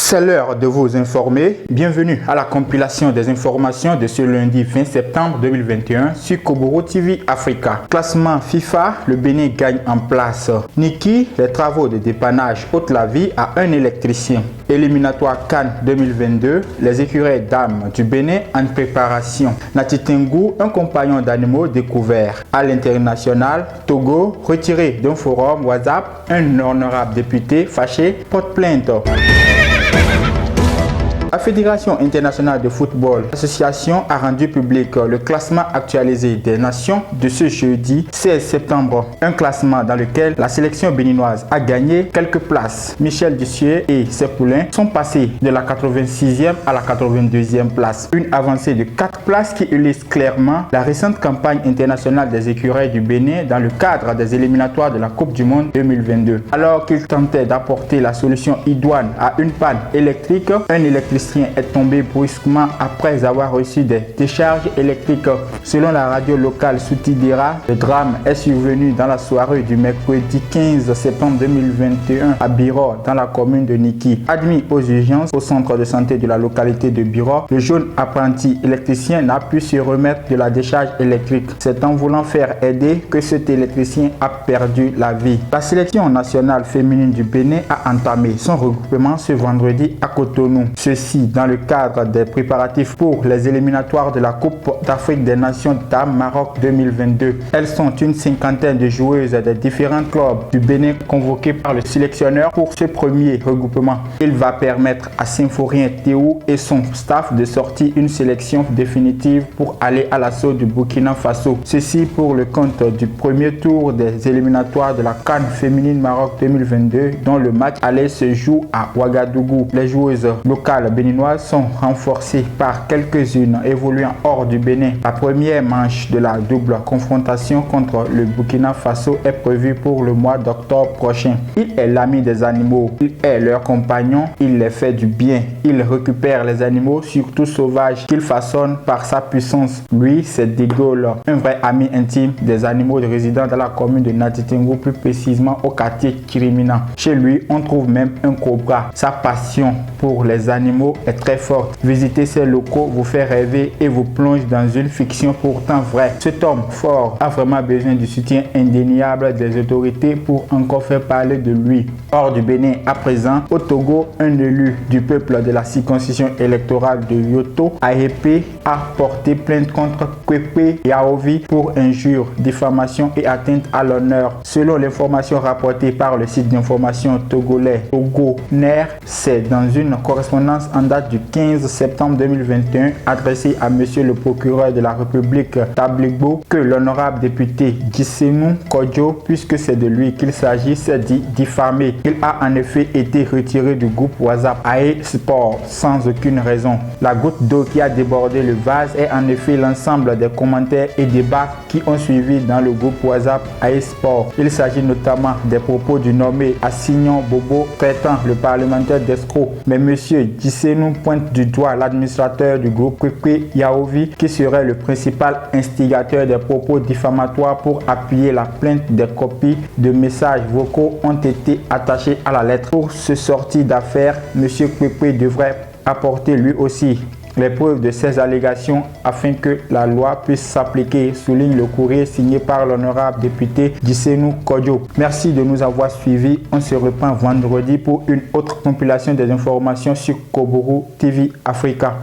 C'est l'heure de vous informer. Bienvenue à la compilation des informations de ce lundi 20 septembre 2021 sur Koburu TV Africa. Classement FIFA, le Bénin gagne en place. Niki, les travaux de dépannage ôtent la vie à un électricien. Éliminatoire CAN 2022, les écureuils dames du Bénin en préparation. Nati Tengu, un compagnon d'animaux découvert. À l'international, Togo, retiré d'un forum WhatsApp, un honorable député fâché porte plainte. La Fédération internationale de football, l'association a rendu public le classement actualisé des nations de ce jeudi 16 septembre. Un classement dans lequel la sélection béninoise a gagné quelques places. Michel Dussier et ses poulains sont passés de la 86e à la 82e place. Une avancée de 4 places qui illustre clairement la récente campagne internationale des écureuils du Bénin dans le cadre des éliminatoires de la Coupe du Monde 2022. Alors qu'ils tentaient d'apporter la solution idoine à une panne électrique, un électricien est tombé brusquement après avoir reçu des décharges électriques. Selon la radio locale Soutidera, le drame est survenu dans la soirée du mercredi 15 septembre 2021 à Biro, dans la commune de Niki. Admis aux urgences au centre de santé de la localité de Biro, le jeune apprenti électricien n'a pu se remettre de la décharge électrique. C'est en voulant faire aider que cet électricien a perdu la vie. La sélection nationale féminine du Bénin a entamé son regroupement ce vendredi à Cotonou. Ceci dans le cadre des préparatifs pour les éliminatoires de la Coupe d'Afrique des Nations Dames Maroc 2022. Elles sont une cinquantaine de joueuses des différents clubs du Bénin convoquées par le sélectionneur pour ce premier regroupement. Il va permettre à Symphorien Théo et son staff de sortir une sélection définitive pour aller à l'assaut du Burkina Faso. Ceci pour le compte du premier tour des éliminatoires de la CAN féminine Maroc 2022 dont le match allait se jouer à Ouagadougou. Les joueuses locales béninoises sont renforcées par quelques-unes évoluant hors du Bénin. La première manche de la double confrontation contre le Burkina Faso est prévue pour le mois d'octobre prochain. Il est l'ami des animaux, il est leur compagnon, il les fait du bien, il récupère les animaux, surtout sauvages, qu'il façonne par sa puissance. Lui, c'est De Gaulle, un vrai ami intime des animaux résidant dans la commune de Nati Tengu, plus précisément au quartier Kirimina. Chez lui, on trouve même un cobra. Sa passion pour les animaux est très forte. Visiter ces locaux vous fait rêver et vous plonge dans une fiction pourtant vraie. Cet homme fort a vraiment besoin du soutien indéniable des autorités pour encore faire parler de lui. Hors du Bénin, à présent, au Togo, un élu du peuple de la circonscription électorale de Yoto, AEP, a porté plainte contre Kwepe Yaovi pour injure, diffamation et atteinte à l'honneur. Selon l'information rapportée par le site d'information togolais TogoNer, c'est dans une correspondance en date du 15 septembre 2021 adressée à monsieur le procureur de la République Tabligbo que l'honorable député Gisenu Kodjo, puisque c'est de lui qu'il s'agit, s'est dit diffamé. Il a en effet été retiré du groupe WhatsApp AE Sport sans aucune raison. La goutte d'eau qui a débordé le vase est en effet l'ensemble des commentaires et débats qui ont suivi dans le groupe WhatsApp AE Sport. Il s'agit notamment des propos du nommé Assignon Bobo traitant le parlementaire d'escroc. Mais monsieur Gisenu pointe du doigt l'administrateur du groupe Kwepe Yaovi qui serait le principal instigateur des propos diffamatoires pour appuyer la plainte. Des copies de messages vocaux ont été attachés à la lettre. Pour se sortir d'affaire, monsieur Kwepe devrait apporter lui aussi les preuves de ces allégations afin que la loi puisse s'appliquer, souligne le courrier signé par l'honorable député Gisenu Kodjo. Merci de nous avoir suivis. On se reprend vendredi pour une autre compilation des informations sur Koburu TV Africa.